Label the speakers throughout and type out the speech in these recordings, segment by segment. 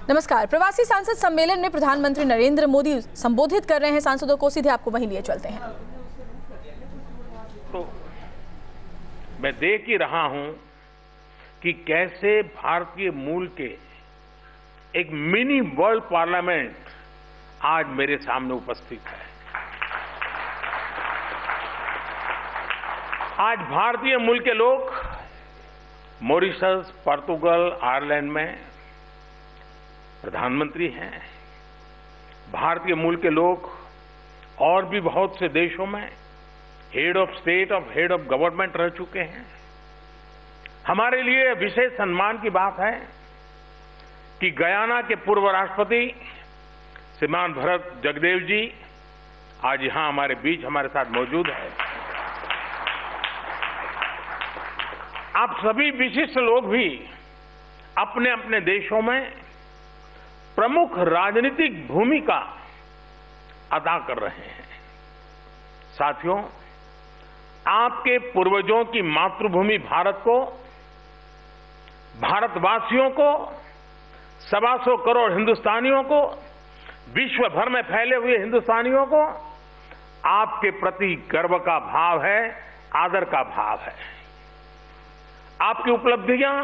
Speaker 1: नमस्कार। प्रवासी सांसद सम्मेलन में प्रधानमंत्री नरेंद्र मोदी संबोधित कर रहे हैं सांसदों को, सीधे आपको वहीं लिए चलते हैं।
Speaker 2: तो मैं देख ही रहा हूं कि कैसे भारतीय मूल के एक मिनी वर्ल्ड पार्लियामेंट आज मेरे सामने उपस्थित है। आज भारतीय मूल के लोग मॉरिशस, पोर्तुगल, आयरलैंड में प्रधानमंत्री हैं। भारतीय मूल के लोग और भी बहुत से देशों में हेड ऑफ स्टेट और हेड ऑफ गवर्नमेंट रह चुके हैं। हमारे लिए विशेष सम्मान की बात है कि गयाना के पूर्व राष्ट्रपति श्रीमान भरत जगदेव जी आज यहां हमारे बीच हमारे साथ मौजूद है। आप सभी विशिष्ट लोग भी अपने अपने देशों में प्रमुख राजनीतिक भूमिका अदा कर रहे हैं। साथियों, आपके पूर्वजों की मातृभूमि भारत को, भारतवासियों को, 125 करोड़ हिंदुस्तानियों को, विश्व भर में फैले हुए हिंदुस्तानियों को आपके प्रति गर्व का भाव है, आदर का भाव है। आपकी उपलब्धियां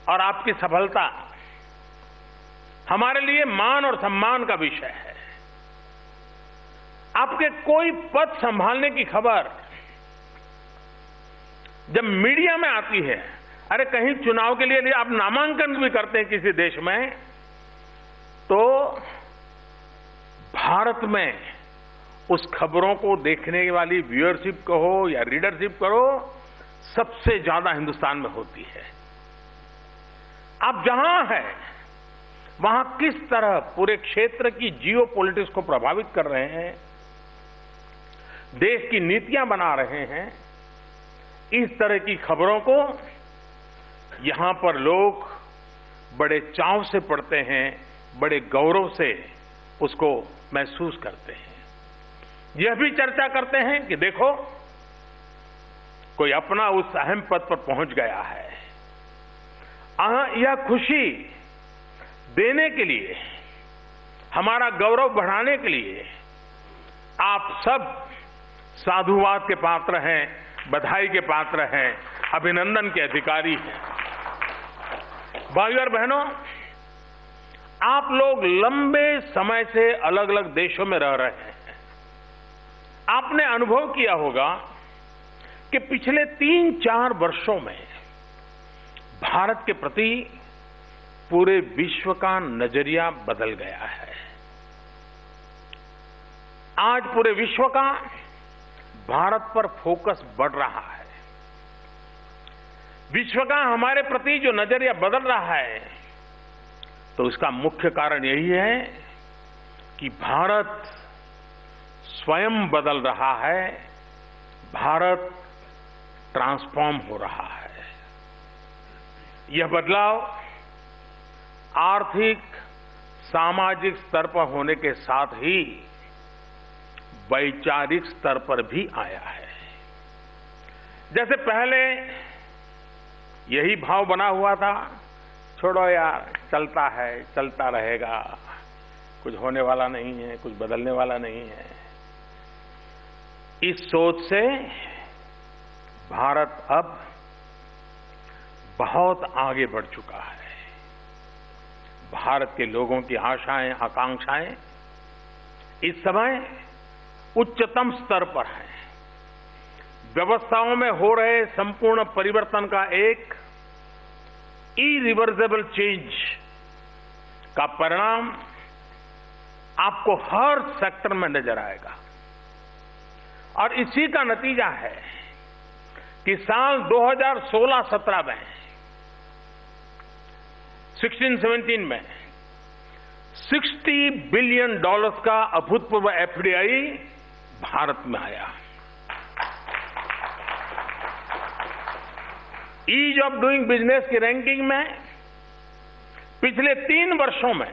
Speaker 2: और आपकी सफलता हमारे लिए मान और सम्मान का विषय है। आपके कोई पद संभालने की खबर जब मीडिया में आती है, अरे कहीं चुनाव के लिए आप नामांकन भी करते हैं किसी देश में, तो भारत में उस खबरों को देखने वाली व्यूअरशिप कहो या रीडरशिप करो, सबसे ज्यादा हिंदुस्तान में होती है। आप जहां हैं वहां किस तरह पूरे क्षेत्र की जियो पॉलिटिक्स को प्रभावित कर रहे हैं, देश की नीतियां बना रहे हैं, इस तरह की खबरों को यहां पर लोग बड़े चाव से पढ़ते हैं, बड़े गौरव से उसको महसूस करते हैं। यह भी चर्चा करते हैं कि देखो कोई अपना उस अहम पद पर पहुंच गया है। यह खुशी देने के लिए, हमारा गौरव बढ़ाने के लिए आप सब साधुवाद के पात्र हैं, बधाई के पात्र हैं, अभिनंदन के अधिकारी हैं। भाइयों और बहनों, आप लोग लंबे समय से अलग अलग देशों में रह रहे हैं। आपने अनुभव किया होगा कि पिछले 3-4 वर्षों में भारत के प्रति पूरे विश्व का नजरिया बदल गया है। आज पूरे विश्व का भारत पर फोकस बढ़ रहा है। विश्व का हमारे प्रति जो नजरिया बदल रहा है, तो इसका मुख्य कारण यही है कि भारत स्वयं बदल रहा है, भारत ट्रांसफॉर्म हो रहा है। यह बदलाव आर्थिक, सामाजिक स्तर पर होने के साथ ही वैचारिक स्तर पर भी आया है। जैसे पहले यही भाव बना हुआ था, छोड़ो यार, चलता है, चलता रहेगा, कुछ होने वाला नहीं है, कुछ बदलने वाला नहीं है। इस सोच से भारत अब बहुत आगे बढ़ चुका है। भारत के लोगों की आशाएं, आकांक्षाएं इस समय उच्चतम स्तर पर हैं। व्यवस्थाओं में हो रहे संपूर्ण परिवर्तन का एक इरिवर्सिबल चेंज का परिणाम आपको हर सेक्टर में नजर आएगा। और इसी का नतीजा है कि साल 2016-17 में 16-17 में $60 बिलियन का अभूतपूर्व एफडीआई भारत में आया। ईज ऑफ डूइंग बिजनेस की रैंकिंग में पिछले 3 वर्षों में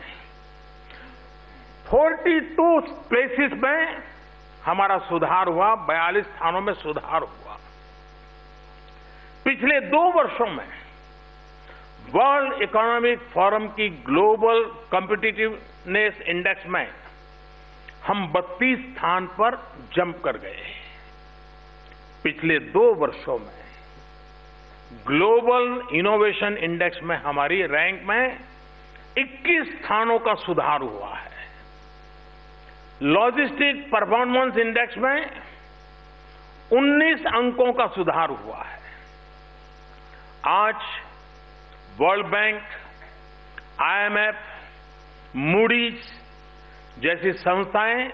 Speaker 2: 42 प्लेसेस में हमारा सुधार हुआ, 42 स्थानों में सुधार हुआ। पिछले 2 वर्षों में वर्ल्ड इकोनॉमिक फोरम की ग्लोबल कॉम्पिटिटिवनेस इंडेक्स में हम 32 स्थान पर जंप कर गए। पिछले 2 वर्षों में ग्लोबल इनोवेशन इंडेक्स में हमारी रैंक में 21 स्थानों का सुधार हुआ है। लॉजिस्टिक परफॉर्मेंस इंडेक्स में 19 अंकों का सुधार हुआ है। आज वर्ल्ड बैंक, IMF, मूडीज जैसी संस्थाएं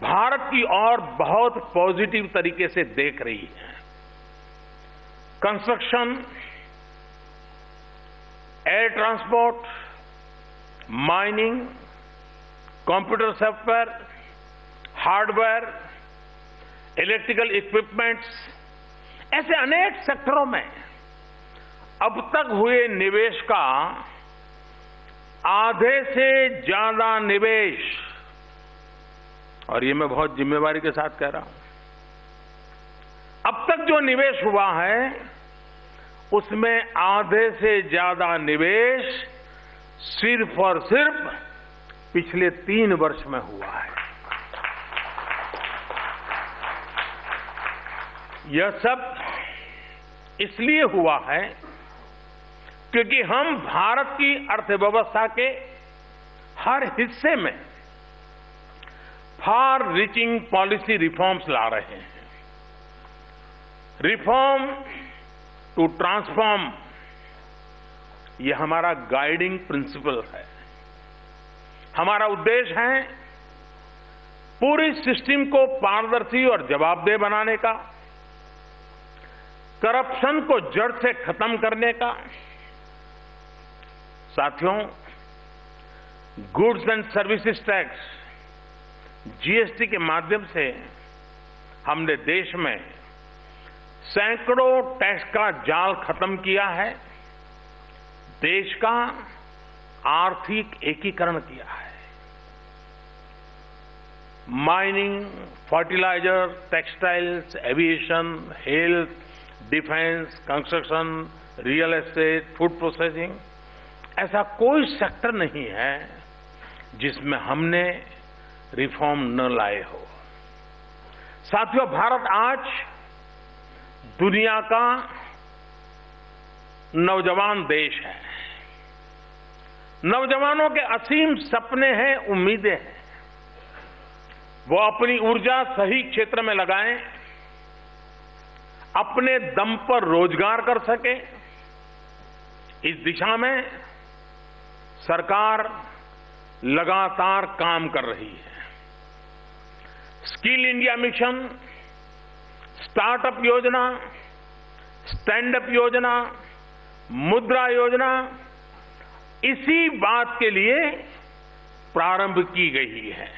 Speaker 2: भारत की ओर बहुत पॉजिटिव तरीके से देख रही हैं। Construction, air transport, mining, computer software, hardware, electrical equipments, ऐसे अनेक सेक्टरों में अब तक हुए निवेश का आधे से ज्यादा निवेश, और ये मैं बहुत जिम्मेवारी के साथ कह रहा हूं, अब तक जो निवेश हुआ है उसमें आधे से ज्यादा निवेश सिर्फ और सिर्फ पिछले 3 वर्ष में हुआ है। यह सब इसलिए हुआ है क्योंकि हम भारत की अर्थव्यवस्था के हर हिस्से में फार रीचिंग पॉलिसी रिफॉर्म्स ला रहे हैं। रिफॉर्म टू ट्रांसफॉर्म, ये हमारा गाइडिंग प्रिंसिपल है। हमारा उद्देश्य है पूरी सिस्टम को पारदर्शी और जवाबदेह बनाने का, करप्शन को जड़ से खत्म करने का। साथियों, goods and services tax, GST के माध्यम से हमने देश में सैकड़ों टैक्स का जाल खत्म किया है, देश का आर्थिक एकीकरण किया है। Mining, fertiliser, textiles, aviation, health, defence, construction, real estate, food processing, ऐसा कोई सेक्टर नहीं है जिसमें हमने रिफॉर्म न लाए हो। साथियों, भारत आज दुनिया का नौजवान देश है। नौजवानों के असीम सपने हैं, उम्मीदें हैं। वो अपनी ऊर्जा सही क्षेत्र में लगाएं, अपने दम पर रोजगार कर सके। इस दिशा में सरकार लगातार काम कर रही है। स्किल इंडिया मिशन, स्टार्टअप योजना, स्टैंड अप योजना, मुद्रा योजना इसी बात के लिए प्रारंभ की गई है।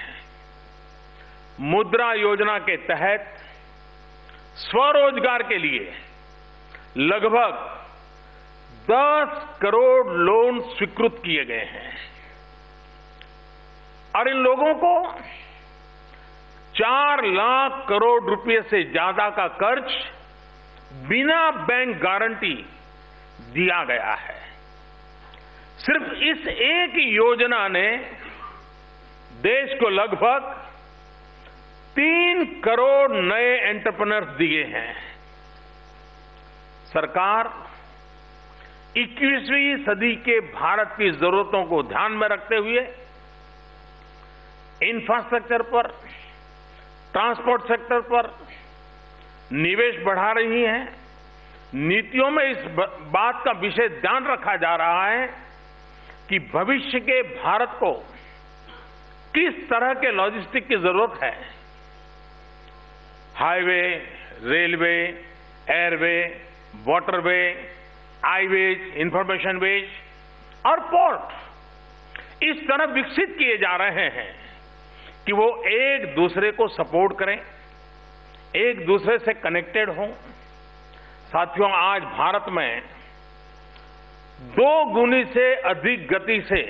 Speaker 2: मुद्रा योजना के तहत स्वरोजगार के लिए लगभग 10 करोड़ लोन स्वीकृत किए गए हैं और इन लोगों को 4 लाख करोड़ रुपए से ज्यादा का कर्ज बिना बैंक गारंटी दिया गया है। सिर्फ इस एक योजना ने देश को लगभग 3 करोड़ नए एंटरप्रेन्योर्स दिए हैं। सरकार 21वीं सदी के भारत की जरूरतों को ध्यान में रखते हुए इंफ्रास्ट्रक्चर पर, ट्रांसपोर्ट सेक्टर पर निवेश बढ़ा रही है। नीतियों में इस बात का विशेष ध्यान रखा जा रहा है कि भविष्य के भारत को किस तरह के लॉजिस्टिक की जरूरत है। Highway, railway, airway, waterway, iways, information ways और पोर्ट इस तरह विकसित किए जा रहे हैं कि वो एक दूसरे को सपोर्ट करें, एक दूसरे से कनेक्टेड हों। साथियों, आज भारत में 2 गुनी से अधिक गति से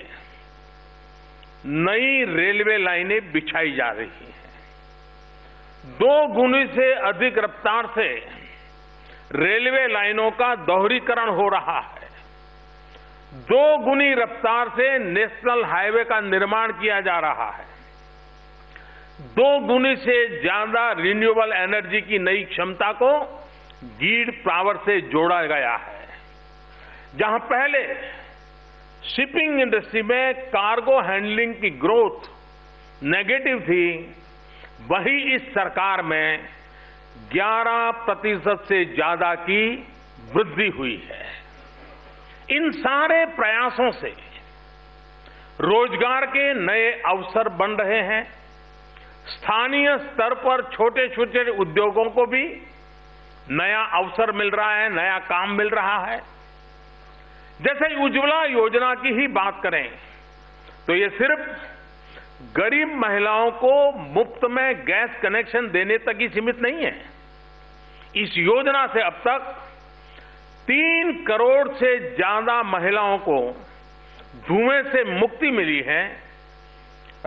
Speaker 2: नई रेलवे लाइनें बिछाई जा रही हैं। 2 गुनी से अधिक रफ्तार से रेलवे लाइनों का दोहरीकरण हो रहा है। 2 गुनी रफ्तार से नेशनल हाईवे का निर्माण किया जा रहा है। 2 गुनी से ज्यादा रिन्यूएबल एनर्जी की नई क्षमता को ग्रिड पावर से जोड़ा गया है। जहां पहले शिपिंग इंडस्ट्री में कार्गो हैंडलिंग की ग्रोथ नेगेटिव थी, वहीं इस सरकार में 11% से ज्यादा की वृद्धि हुई है। इन सारे प्रयासों से रोजगार के नए अवसर बन रहे हैं। स्थानीय स्तर पर छोटे छोटे उद्योगों को भी नया अवसर मिल रहा है, नया काम मिल रहा है। जैसे उज्ज्वला योजना की ही बात करें तो ये सिर्फ गरीब महिलाओं को मुफ्त में गैस कनेक्शन देने तक ही सीमित नहीं है। इस योजना से अब तक 3 करोड़ से ज्यादा महिलाओं को धुएं से मुक्ति मिली है।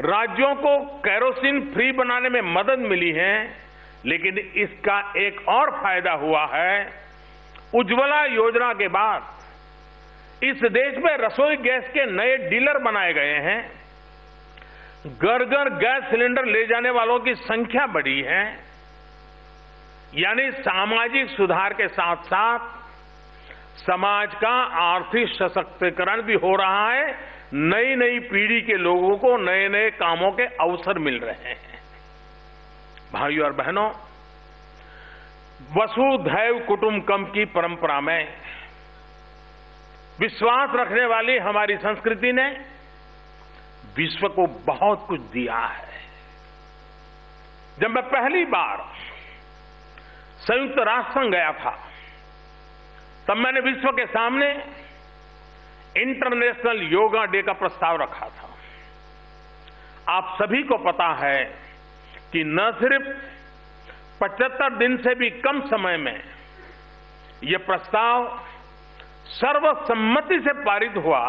Speaker 2: राज्यों को केरोसिन फ्री बनाने में मदद मिली है। लेकिन इसका एक और फायदा हुआ है, उज्ज्वला योजना के बाद इस देश में रसोई गैस के नए डीलर बनाए गए हैं। घर घर गैस सिलेंडर ले जाने वालों की संख्या बढ़ी है। यानी सामाजिक सुधार के साथ साथ समाज का आर्थिक सशक्तिकरण भी हो रहा है। नई नई पीढ़ी के लोगों को नए नए कामों के अवसर मिल रहे हैं। भाइयों और बहनों, वसुधैव कुटुंबकम की परंपरा में विश्वास रखने वाली हमारी संस्कृति ने विश्व को बहुत कुछ दिया है। जब मैं पहली बार संयुक्त राष्ट्र संघ गया था, तब मैंने विश्व के सामने इंटरनेशनल योगा डे का प्रस्ताव रखा था। आप सभी को पता है कि न सिर्फ 75 दिन से भी कम समय में यह प्रस्ताव सर्वसम्मति से पारित हुआ,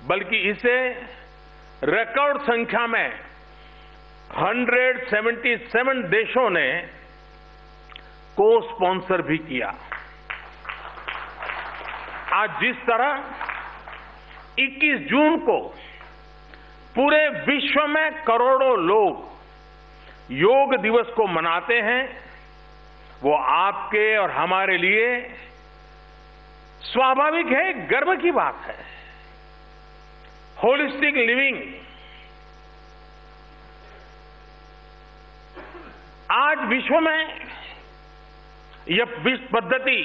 Speaker 2: बल्कि इसे रिकॉर्ड संख्या में 177 देशों ने को स्पॉन्सर भी किया। आज जिस तरह 21 जून को पूरे विश्व में करोड़ों लोग योग दिवस को मनाते हैं, वो आपके और हमारे लिए स्वाभाविक है, गर्व की बात है। होलिस्टिक लिविंग आज विश्व में यह पद्धति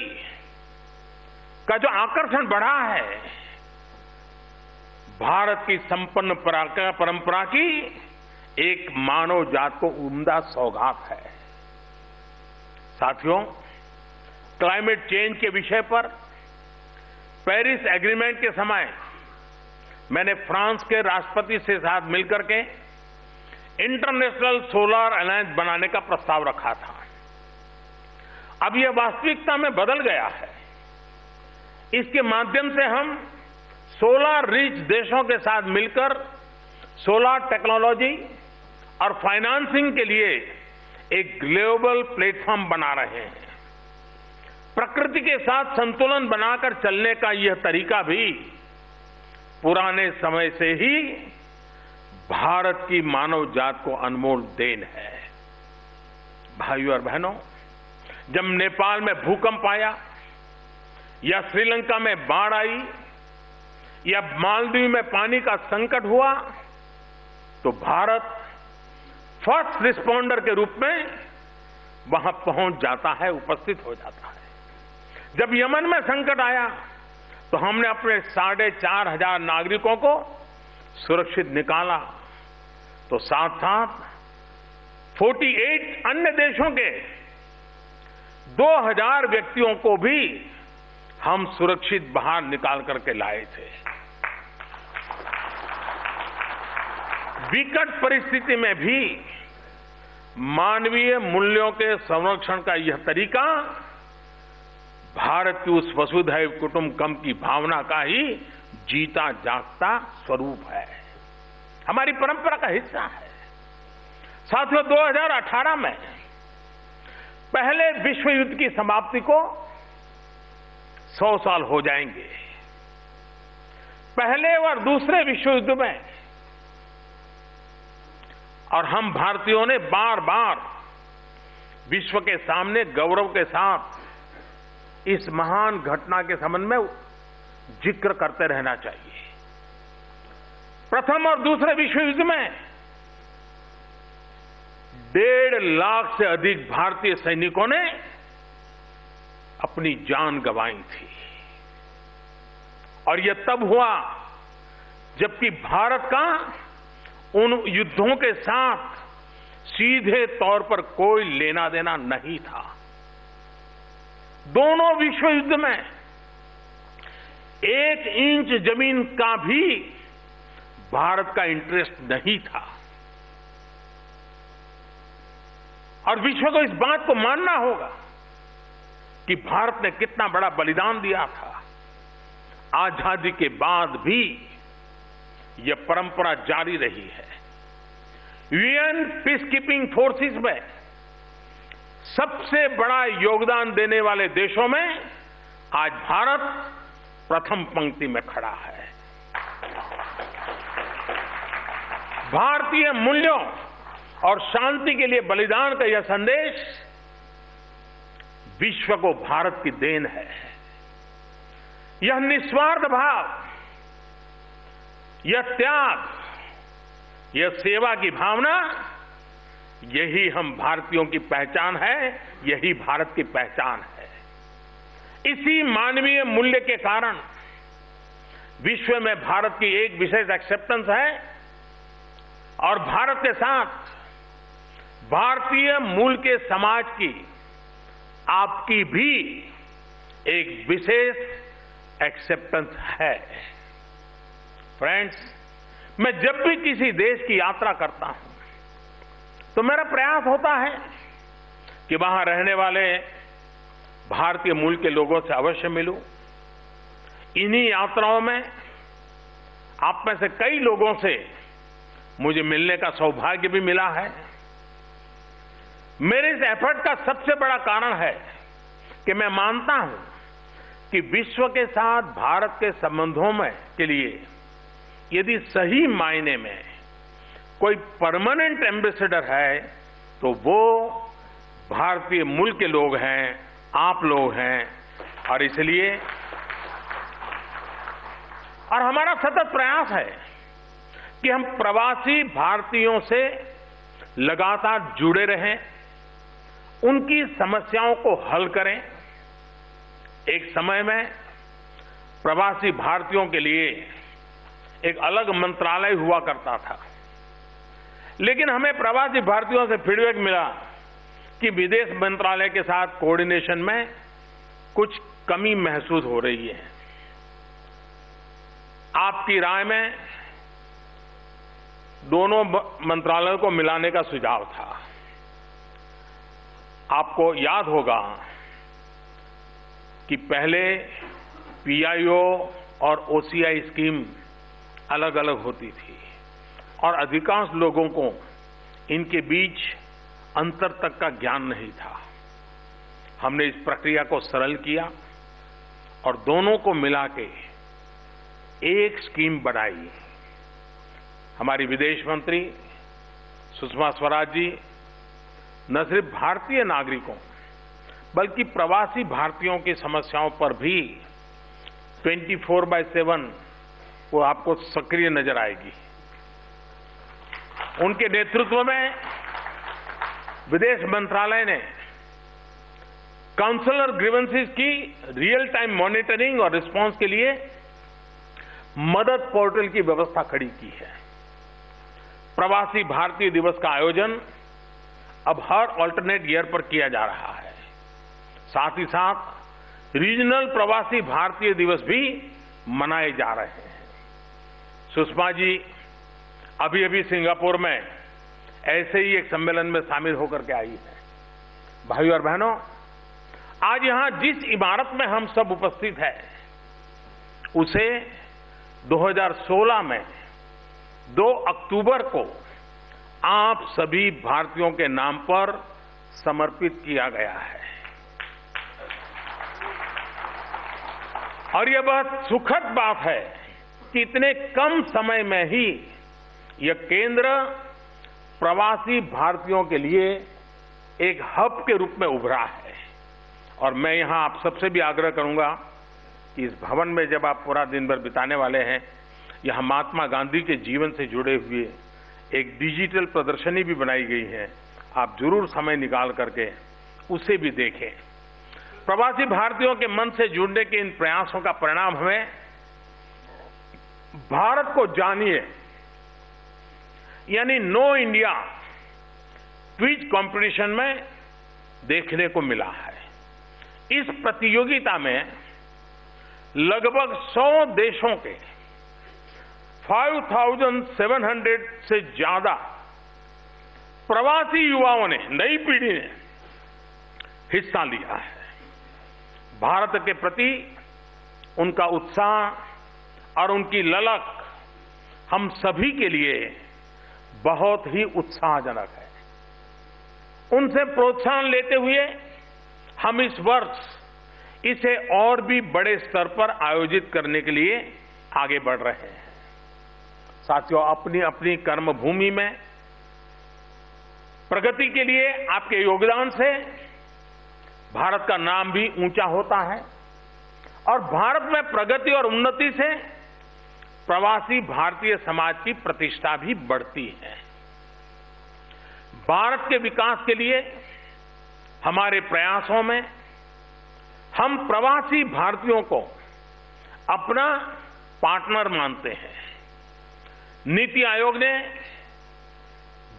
Speaker 2: का जो आकर्षण बढ़ा है, भारत की संपन्न परंपरा की एक मानव जात को उम्दा सौगात है। साथियों, क्लाइमेट चेंज के विषय पर पेरिस एग्रीमेंट के समय मैंने फ्रांस के राष्ट्रपति से साथ मिलकर के इंटरनेशनल सोलर अलायंस बनाने का प्रस्ताव रखा था। अब यह वास्तविकता में बदल गया है। इसके माध्यम से हम सोलर रिच देशों के साथ मिलकर सोलर टेक्नोलॉजी और फाइनेंसिंग के लिए एक ग्लोबल प्लेटफॉर्म बना रहे हैं। प्रकृति के साथ संतुलन बनाकर चलने का यह तरीका भी पुराने समय से ही भारत की मानव जात को अनमोल देन है। भाइयों और बहनों, जब नेपाल में भूकंप आया या श्रीलंका में बाढ़ आई या मालदीव में पानी का संकट हुआ, तो भारत फर्स्ट रिस्पॉन्डर के रूप में वहां पहुंच जाता है, उपस्थित हो जाता है। जब यमन में संकट आया तो हमने अपने 4,500 नागरिकों को सुरक्षित निकाला, तो साथ साथ 48 अन्य देशों के 2,000 व्यक्तियों को भी हम सुरक्षित बाहर निकाल करके लाए थे। विकट परिस्थिति में भी मानवीय मूल्यों के संरक्षण का यह तरीका भारत की उस वसुधैव कुटुंबकम की भावना का ही जीता जागता स्वरूप है, हमारी परंपरा का हिस्सा है। साथियों, 2018 में पहले विश्व युद्ध की समाप्ति को 100 साल हो जाएंगे। पहले और दूसरे विश्व युद्ध में, और हम भारतीयों ने बार बार विश्व के सामने गौरव के साथ इस महान घटना के संबंध में जिक्र करते रहना चाहिए। प्रथम और दूसरे विश्व युद्ध में 1.5 लाख से अधिक भारतीय सैनिकों ने अपनी जान गंवाई थी, और यह तब हुआ जबकि भारत का उन युद्धों के साथ सीधे तौर पर कोई लेना देना नहीं था। दोनों विश्व युद्ध में 1 इंच जमीन का भी भारत का इंटरेस्ट नहीं था, और विश्व को इस बात को मानना होगा कि भारत ने कितना बड़ा बलिदान दिया था। आजादी के बाद भी यह परंपरा जारी रही है। यूएन पीस कीपिंग फोर्सेस में सबसे बड़ा योगदान देने वाले देशों में आज भारत प्रथम पंक्ति में खड़ा है। भारतीय मूल्यों और शांति के लिए बलिदान का यह संदेश विश्व को भारत की देन है। यह निस्वार्थ भाव, यह त्याग, यह सेवा की भावना, यही हम भारतीयों की पहचान है, यही भारत की पहचान है। इसी मानवीय मूल्य के कारण विश्व में भारत की एक विशेष एक्सेप्टेंस है, और भारत के साथ भारतीय मूल के समाज की आपकी भी एक विशेष एक्सेप्टेंस है। फ्रेंड्स, मैं जब भी किसी देश की यात्रा करता हूं तो मेरा प्रयास होता है कि वहां रहने वाले भारतीय मूल के लोगों से अवश्य मिलूं। इन्हीं यात्राओं में आप में से कई लोगों से मुझे मिलने का सौभाग्य भी मिला है। मेरे इस एफर्ट का सबसे बड़ा कारण है कि मैं मानता हूं कि विश्व के साथ भारत के संबंधों में के लिए यदि सही मायने में कोई परमानेंट एम्बेसडर है तो वो भारतीय मूल के लोग हैं, आप लोग हैं। और इसलिए और हमारा सतत प्रयास है कि हम प्रवासी भारतीयों से लगातार जुड़े रहें, उनकी समस्याओं को हल करें। एक समय में प्रवासी भारतीयों के लिए एक अलग मंत्रालय हुआ करता था, लेकिन हमें प्रवासी भारतीयों से फीडबैक मिला कि विदेश मंत्रालय के साथ कोऑर्डिनेशन में कुछ कमी महसूस हो रही है। आपकी राय में दोनों मंत्रालयों को मिलाने का सुझाव था। आपको याद होगा कि पहले पीआईओ और ओसीआई स्कीम अलग अलग होती थी और अधिकांश लोगों को इनके बीच अंतर तक का ज्ञान नहीं था। हमने इस प्रक्रिया को सरल किया और दोनों को मिला के एक स्कीम बनाई। हमारी विदेश मंत्री सुषमा स्वराज जी न सिर्फ भारतीय नागरिकों बल्कि प्रवासी भारतीयों की समस्याओं पर भी 24/7 वो आपको सक्रिय नजर आएगी। उनके नेतृत्व में विदेश मंत्रालय ने काउंसलर ग्रीवेंसेस की रियल टाइम मॉनिटरिंग और रिस्पांस के लिए मदद पोर्टल की व्यवस्था खड़ी की है। प्रवासी भारतीय दिवस का आयोजन अब हर ऑल्टरनेट ईयर पर किया जा रहा है। साथ ही साथ रीजनल प्रवासी भारतीय दिवस भी मनाए जा रहे हैं। सुषमा जी अभी अभी सिंगापुर में ऐसे ही एक सम्मेलन में शामिल होकर के आई है। भाइयों और बहनों, आज यहां जिस इमारत में हम सब उपस्थित हैं उसे 2016 में 2 अक्टूबर को आप सभी भारतीयों के नाम पर समर्पित किया गया है। और यह बहुत सुखद बात है कि इतने कम समय में ही यह केंद्र प्रवासी भारतीयों के लिए एक हब के रूप में उभरा है। और मैं यहां आप सबसे भी आग्रह करूंगा कि इस भवन में जब आप पूरा दिन भर बिताने वाले हैं, यहां महात्मा गांधी के जीवन से जुड़े हुए एक डिजिटल प्रदर्शनी भी बनाई गई है। आप जरूर समय निकाल करके उसे भी देखें। प्रवासी भारतीयों के मन से जुड़ने के इन प्रयासों का परिणाम हमें भारत को जानिए यानी नो इंडिया क्विज कंपटीशन में देखने को मिला है। इस प्रतियोगिता में लगभग 100 देशों के 5,700 से ज्यादा प्रवासी युवाओं ने, नई पीढ़ी ने हिस्सा लिया है। भारत के प्रति उनका उत्साह और उनकी ललक हम सभी के लिए बहुत ही उत्साहजनक है। उनसे प्रोत्साहन लेते हुए हम इस वर्ष इसे और भी बड़े स्तर पर आयोजित करने के लिए आगे बढ़ रहे हैं। साथियों, अपनी अपनी कर्मभूमि में प्रगति के लिए आपके योगदान से भारत का नाम भी ऊंचा होता है और भारत में प्रगति और उन्नति से प्रवासी भारतीय समाज की प्रतिष्ठा भी बढ़ती है। भारत के विकास के लिए हमारे प्रयासों में हम प्रवासी भारतीयों को अपना पार्टनर मानते हैं। नीति आयोग ने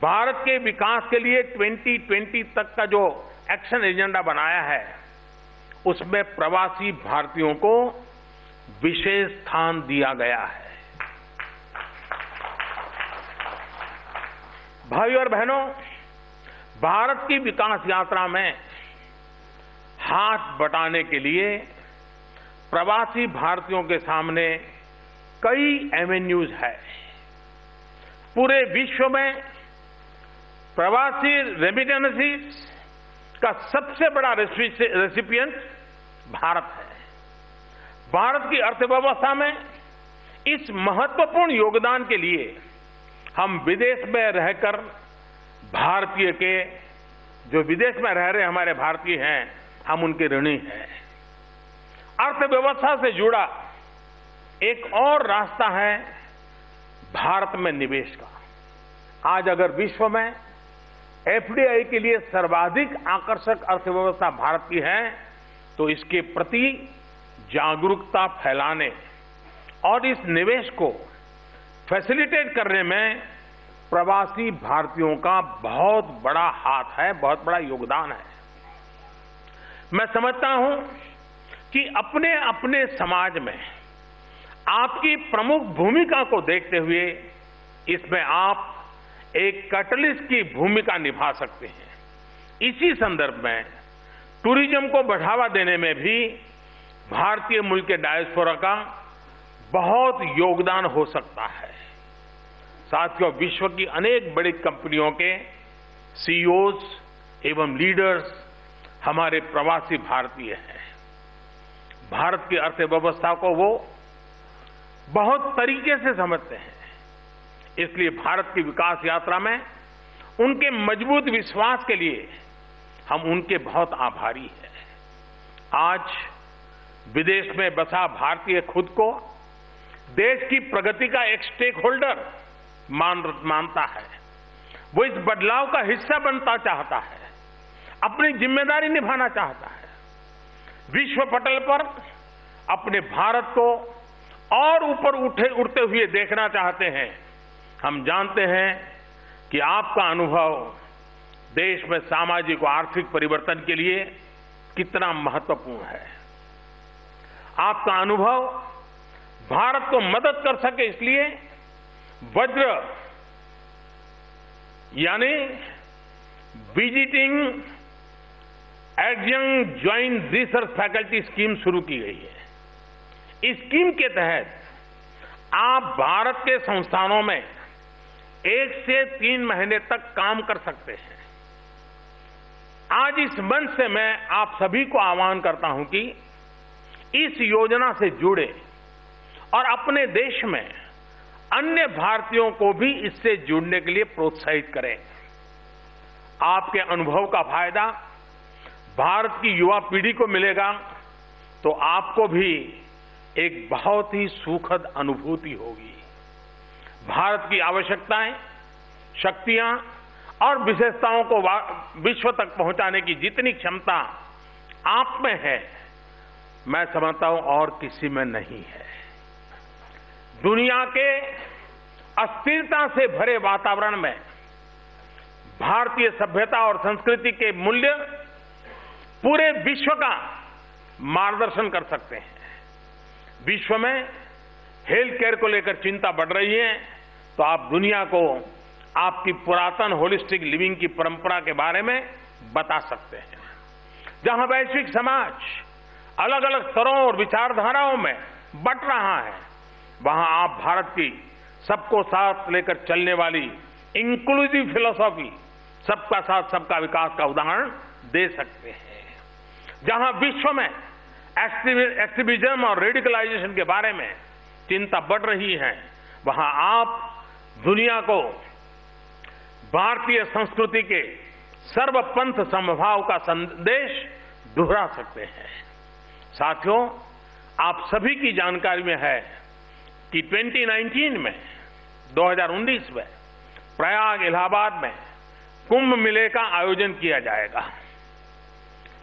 Speaker 2: भारत के विकास के लिए 2020 तक का जो एक्शन एजेंडा बनाया है, उसमें प्रवासी भारतीयों को विशेष स्थान दिया गया है। भाइयों और बहनों, भारत की विकास यात्रा में हाथ बटाने के लिए प्रवासी भारतीयों के सामने कई एवेन्यूज है। पूरे विश्व में प्रवासी रेमिटेंसीज का सबसे बड़ा रेसिपिएंट भारत है। भारत की अर्थव्यवस्था में इस महत्वपूर्ण योगदान के लिए हम विदेश में रहकर भारतीय के, जो विदेश में रह रहे हमारे भारतीय हैं, हम उनके ऋणी हैं। अर्थव्यवस्था से जुड़ा एक और रास्ता है भारत में निवेश का। आज अगर विश्व में एफडीआई के लिए सर्वाधिक आकर्षक अर्थव्यवस्था भारत की है, तो इसके प्रति जागरूकता फैलाने और इस निवेश को फैसिलिटेट करने में प्रवासी भारतीयों का बहुत बड़ा हाथ है, बहुत बड़ा योगदान है। मैं समझता हूं कि अपने अपने समाज में आपकी प्रमुख भूमिका को देखते हुए इसमें आप एक कैटलिस्ट की भूमिका निभा सकते हैं। इसी संदर्भ में टूरिज्म को बढ़ावा देने में भी भारतीय मूल के डायस्पोरा का बहुत योगदान हो सकता है। साथियों, विश्व की अनेक बड़ी कंपनियों के सीईओज एवं लीडर्स हमारे प्रवासी भारतीय हैं। भारत की अर्थव्यवस्था को वो बहुत तरीके से समझते हैं। इसलिए भारत की विकास यात्रा में उनके मजबूत विश्वास के लिए हम उनके बहुत आभारी हैं। आज विदेश में बसा भारतीय खुद को देश की प्रगति का एक स्टेक होल्डर मानता है। वो इस बदलाव का हिस्सा बनना चाहता है, अपनी जिम्मेदारी निभाना चाहता है। विश्व पटल पर अपने भारत को और ऊपर उठते हुए देखना चाहते हैं। हम जानते हैं कि आपका अनुभव देश में सामाजिक और आर्थिक परिवर्तन के लिए कितना महत्वपूर्ण है। आपका अनुभव भारत को मदद कर सके, इसलिए वज्र यानी visiting adjunct joint research faculty scheme शुरू की गई है। इस स्कीम के तहत आप भारत के संस्थानों में 1 से 3 महीने तक काम कर सकते हैं। आज इस मंच से मैं आप सभी को आह्वान करता हूं कि इस योजना से जुड़े और अपने देश में अन्य भारतीयों को भी इससे जुड़ने के लिए प्रोत्साहित करें। आपके अनुभव का फायदा भारत की युवा पीढ़ी को मिलेगा तो आपको भी एक बहुत ही सुखद अनुभूति होगी। भारत की आवश्यकताएं, शक्तियां और विशेषताओं को विश्व तक पहुंचाने की जितनी क्षमता आप में है, मैं समझता हूं और किसी में नहीं है। दुनिया के अस्थिरता से भरे वातावरण में भारतीय सभ्यता और संस्कृति के मूल्य पूरे विश्व का मार्गदर्शन कर सकते हैं। विश्व में हेल्थ केयर को लेकर चिंता बढ़ रही है तो आप दुनिया को आपकी पुरातन होलिस्टिक लिविंग की परंपरा के बारे में बता सकते हैं। जहां वैश्विक समाज अलग अलग स्तरों और विचारधाराओं में बंट रहा है, वहां आप भारत की सबको साथ लेकर चलने वाली इंक्लूसिव फिलॉसफी, सबका साथ सबका विकास का उदाहरण दे सकते हैं। जहां विश्व में एक्टिविज्म और रेडिकलाइजेशन के बारे में चिंता बढ़ रही है, वहां आप दुनिया को भारतीय संस्कृति के सर्वपंथ समभाव का संदेश दोहरा सकते हैं। साथियों, आप सभी की जानकारी में है कि 2019 में प्रयाग इलाहाबाद में कुंभ मेले का आयोजन किया जाएगा।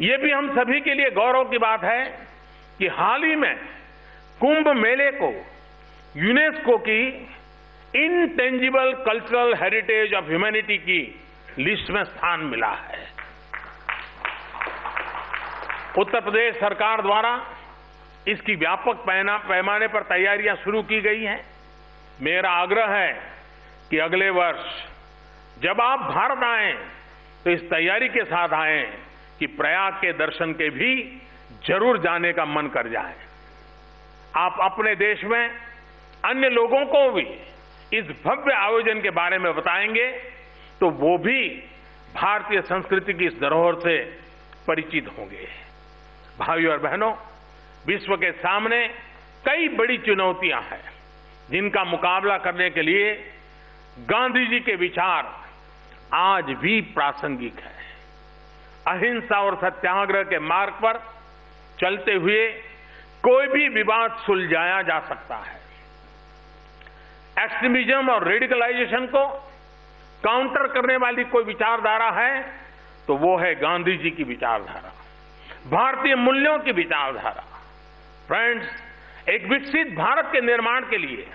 Speaker 2: ये भी हम सभी के लिए गौरव की बात है कि हाल ही में कुंभ मेले को यूनेस्को की intangible cultural heritage of humanity की लिस्ट में स्थान मिला है। उत्तर प्रदेश सरकार द्वारा इसकी व्यापक पैमाने पर तैयारियां शुरू की गई हैं। मेरा आग्रह है कि अगले वर्ष जब आप भारत आएं तो इस तैयारी के साथ आएं कि प्रयाग के दर्शन के भी जरूर जाने का मन कर जाए। आप अपने देश में अन्य लोगों को भी इस भव्य आयोजन के बारे में बताएंगे तो वो भी भारतीय संस्कृति की इस धरोहर से परिचित होंगे। भाइयों और बहनों, विश्व के सामने कई बड़ी चुनौतियां हैं जिनका मुकाबला करने के लिए गांधी जी के विचार आज भी प्रासंगिक है। अहिंसा और सत्याग्रह के मार्ग पर चलते हुए कोई भी विवाद सुलझाया जा सकता है। एक्सट्रीमिज्म और रेडिकलाइजेशन को काउंटर करने वाली कोई विचारधारा है तो वो है गांधी जी की विचारधारा, भारतीय मूल्यों की विचारधारा। फ्रेंड्स, एक विकसित भारत के निर्माण के लिए,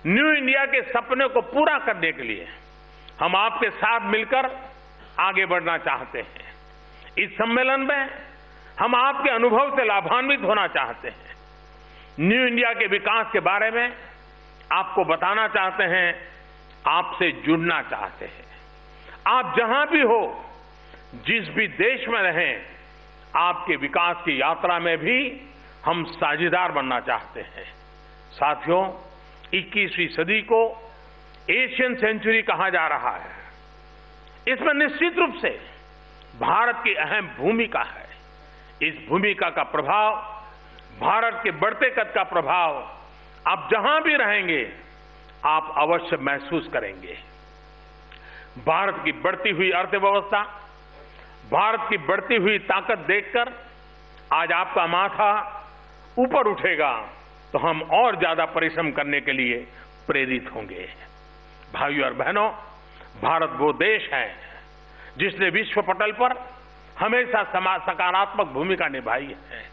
Speaker 2: न्यू इंडिया के सपने को पूरा करने के लिए हम आपके साथ मिलकर आगे बढ़ना चाहते हैं। इस सम्मेलन में हम आपके अनुभव से लाभान्वित होना चाहते हैं। न्यू इंडिया के विकास के बारे में आपको बताना चाहते हैं, आपसे जुड़ना चाहते हैं। आप जहां भी हो, जिस भी देश में रहें, आपके विकास की यात्रा में भी हम साझेदार बनना चाहते हैं। साथियों, 21वीं सदी को एशियन सेंचुरी कहा जा रहा है। इसमें निश्चित रूप से भारत की अहम भूमिका है। इस भूमिका का प्रभाव, भारत के बढ़ते कद का प्रभाव आप जहां भी रहेंगे आप अवश्य महसूस करेंगे। भारत की बढ़ती हुई अर्थव्यवस्था, भारत की बढ़ती हुई ताकत देखकर आज आपका माथा ऊपर उठेगा तो हम और ज्यादा परिश्रम करने के लिए प्रेरित होंगे। भाइयों और बहनों, भारत वो देश है जिसने विश्व पटल पर हमेशा सकारात्मक भूमिका निभाई है।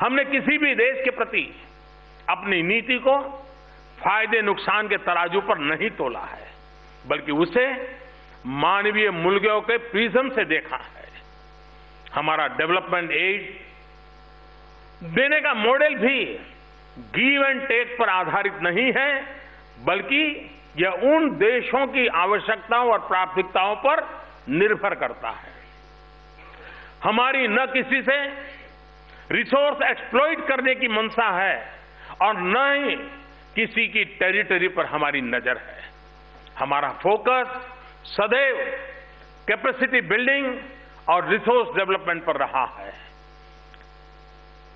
Speaker 2: हमने किसी भी देश के प्रति अपनी नीति को फायदे नुकसान के तराजू पर नहीं तोला है, बल्कि उसे मानवीय मूल्यों के प्रिज्म से देखा है। हमारा डेवलपमेंट एड देने का मॉडल भी गिव एंड टेक पर आधारित नहीं है, बल्कि यह उन देशों की आवश्यकताओं और प्राथमिकताओं पर निर्भर करता है। हमारी न किसी से रिसोर्स एक्सप्लॉइट करने की मंशा है और न ही किसी की टेरिटरी पर हमारी नजर है। हमारा फोकस सदैव कैपेसिटी बिल्डिंग और रिसोर्स डेवलपमेंट पर रहा है।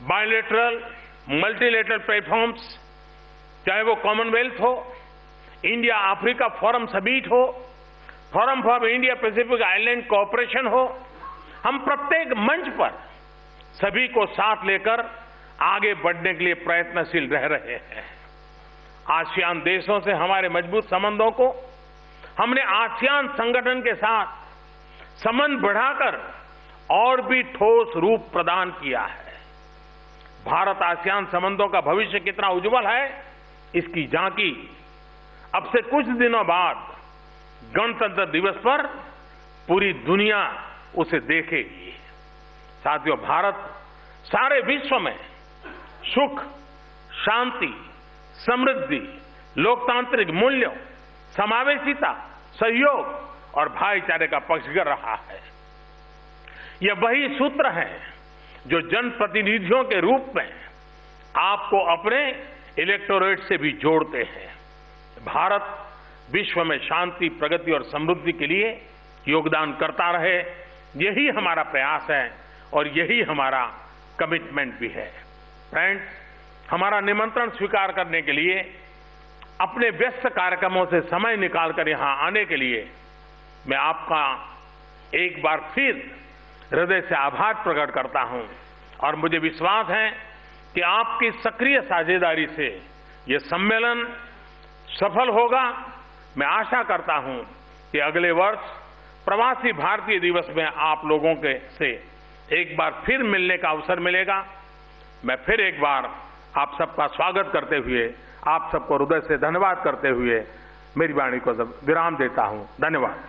Speaker 2: बायलैटरल, मल्टीलैटरल प्लेटफॉर्म्स चाहे वो कॉमनवेल्थ हो, इंडिया अफ्रीका फोरम समिट हो, forum for India Pacific island cooperation हो, हम प्रत्येक मंच पर सभी को साथ लेकर आगे बढ़ने के लिए प्रयत्नशील रह रहे हैं। आसियान देशों से हमारे मजबूत संबंधों को हमने आसियान संगठन के साथ संबंध बढ़ाकर और भी ठोस रूप प्रदान किया है। भारत आसियान संबंधों का भविष्य कितना उज्जवल है, इसकी झांकी अब से कुछ दिनों बाद गणतंत्र दिवस पर पूरी दुनिया उसे देखेगी। साथियों, भारत सारे विश्व में सुख, शांति, समृद्धि, लोकतांत्रिक मूल्यों, समावेशिता, सहयोग और भाईचारे का पक्षधर रहा है। यह वही सूत्र है जो जनप्रतिनिधियों के रूप में आपको अपने इलेक्टोरेट से भी जोड़ते हैं। भारत विश्व में शांति, प्रगति और समृद्धि के लिए योगदान करता रहे, यही हमारा प्रयास है और यही हमारा कमिटमेंट भी है। फ्रेंड्स, हमारा निमंत्रण स्वीकार करने के लिए, अपने व्यस्त कार्यक्रमों से समय निकालकर यहां आने के लिए मैं आपका एक बार फिर हृदय से आभार प्रकट करता हूं और मुझे विश्वास है कि आपकी सक्रिय साझेदारी से यह सम्मेलन सफल होगा। मैं आशा करता हूं कि अगले वर्ष प्रवासी भारतीय दिवस में आप लोगों के से एक बार फिर मिलने का अवसर मिलेगा। मैं फिर एक बार आप सबका स्वागत करते हुए, आप सबको हृदय से धन्यवाद करते हुए मेरी वाणी को विराम देता हूं। धन्यवाद।